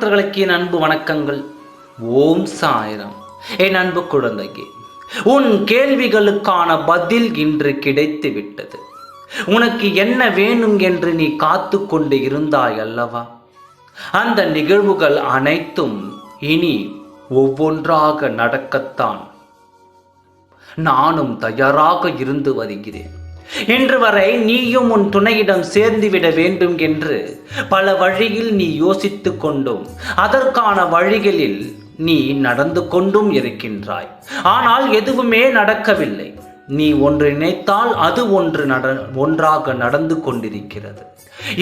பக்தர்களுக்கு என் அன்பு வணக்கங்கள். ஓம் சாய்ராம். என் அன்பு குழந்தையே, உன் கேள்விகளுக்கான பதில் இன்று கிடைத்து விட்டது. உனக்கு என்ன வேணும் என்று நீ காத்து கொண்டு இருந்தாய் அல்லவா? அந்த நிகழ்வுகள் அனைத்தும் இனி ஒவ்வொன்றாக நடக்கத்தான் நானும் தயாராக இருந்து வருகிறேன். இன்று வரை நீயும் உன் துணையிடம் சேர்ந்துவிட வேண்டும் என்று பல வழியில் நீ யோசித்து கொண்டும் அதற்கான வழிகளில் நீ நடந்து கொண்டும் இருக்கின்றாய். ஆனால் எதுவுமே நடக்கவில்லை. நீ ஒன்று நினைத்தால் அது ஒன்றாக நடந்து கொண்டிருக்கிறது.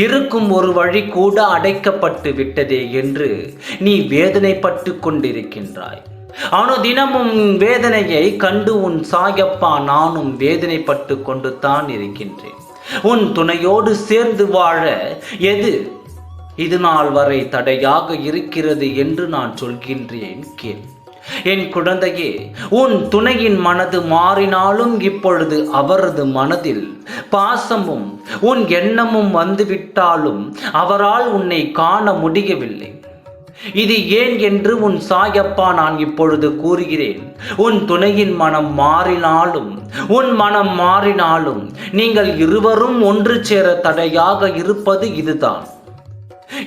இருக்கும் ஒரு வழி கூட அடைக்கப்பட்டு விட்டதே என்று நீ வேதனைப்பட்டு கொண்டிருக்கின்றாய். தினமும் வேதனையை கண்டு உன் சாயப்பா நானும் வேதனைப்பட்டு கொண்டு தான் இருக்கின்றேன். உன் துணையோடு சேர்ந்து வாழ எது இது நாள் வரை தடையாக இருக்கிறது என்று நான் சொல்கின்றேன் கேள். என் குழந்தையே, உன் துணையின் மனது மாறினாலும் இப்பொழுது அவரது மனதில் பாசமும் உன் எண்ணமும் வந்துவிட்டாலும் அவரால் உன்னை காண முடியவில்லை. இது ஏன் என்று உன் சாயப்பா நான் இப்பொழுது கூறுகிறேன். உன் துணையின் மனம் மாறினாலும் உன் மனம் மாறினாலும் நீங்கள் இருவரும் ஒன்று சேர தடையாக இருப்பது இதுதான்.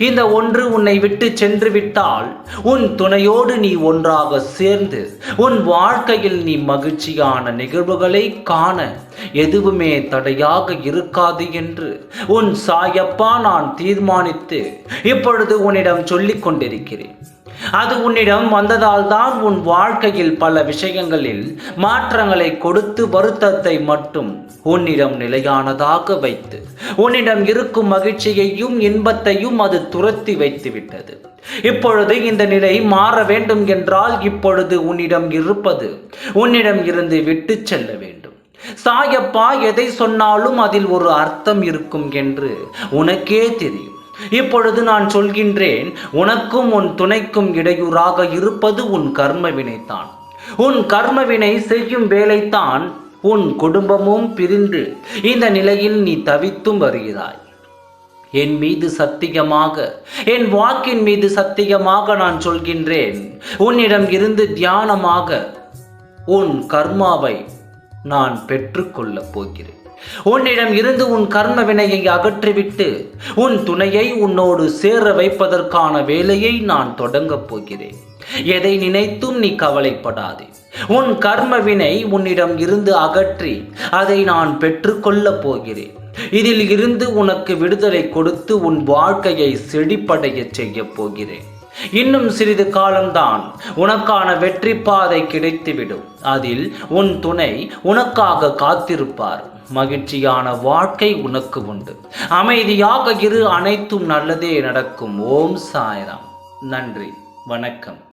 இந்த ஒன்று உன்னை விட்டு சென்று விட்டால் உன் துணையோடு நீ ஒன்றாக சேர்ந்து உன் வாழ்க்கையில் நீ மகிழ்ச்சியான நிகழ்வுகளை காண எதுவுமே தடையாக இருக்காது என்று உன் சாயப்பா நான் தீர்மானித்து இப்பொழுது உன்னிடம் சொல்லிக் கொண்டிருக்கிறேன். அது உன்னிடம் வந்ததால் தான் உன் வாழ்க்கையில் பல விஷயங்களில் மாற்றங்களை கொடுத்து வருத்தத்தை மட்டும் உன்னிடம் நிலையானதாக வைத்து உன்னிடம் இருக்கும் மகிழ்ச்சியையும் இன்பத்தையும் அது துரத்தி வைத்து விட்டது. இப்பொழுது இந்த நிலை மாற வேண்டும் என்றால் இப்பொழுது உன்னிடம் இருப்பது உன்னிடம் இருந்து விட்டு செல்ல வேண்டும். சாயப்பா எதை சொன்னாலும் அதில் ஒரு அர்த்தம் இருக்கும் என்று உனக்கே தெரியும். இப்பொழுது நான் சொல்கின்றேன், உனக்கும் உன் துணைக்கும் இடையூறாக இருப்பது உன் கர்ம வினைத்தான். உன் கர்ம வினை செய்யும் வேலைத்தான் உன் குடும்பமும் பிரிந்து இந்த நிலையில் நீ தவித்தும் வருகிறாய். என் மீது சத்தியமாக, என் வாக்கின் மீது சத்தியமாக நான் சொல்கின்றேன், உன்னிடம் இருந்து தியானமாக உன் கர்மாவை நான் பெற்றுக்கொள்ளப் போகிறேன். உன்னிடம் இருந்து உன் கர்ம வினையை அகற்றிவிட்டு உன் துணையை உன்னோடு சேர வைப்பதற்கான வேலையை நான் தொடங்கப் போகிறேன். எதை நினைத்தும் நீ கவலைப்படாதே. உன் கர்ம வினை உன்னிடம் இருந்து அகற்றி அதை நான் பெற்றுக்கொள்ளப் போகிறேன். இதில் இருந்து உனக்கு விடுதலை கொடுத்து உன் வாழ்க்கையை செழிப்படைய செய்ய போகிறேன். இன்னும் சிறிது காலம்தான் உனக்கான வெற்றி பாதை கிடைத்துவிடும். அதில் உன் துணை உனக்காக காத்திருப்பார். மகிழ்ச்சியான வாழ்க்கை உனக்கு உண்டு. அமைதியாக இரு, அனைத்தும் நல்லதே நடக்கும். ஓம் சாய்ராம். நன்றி, வணக்கம்.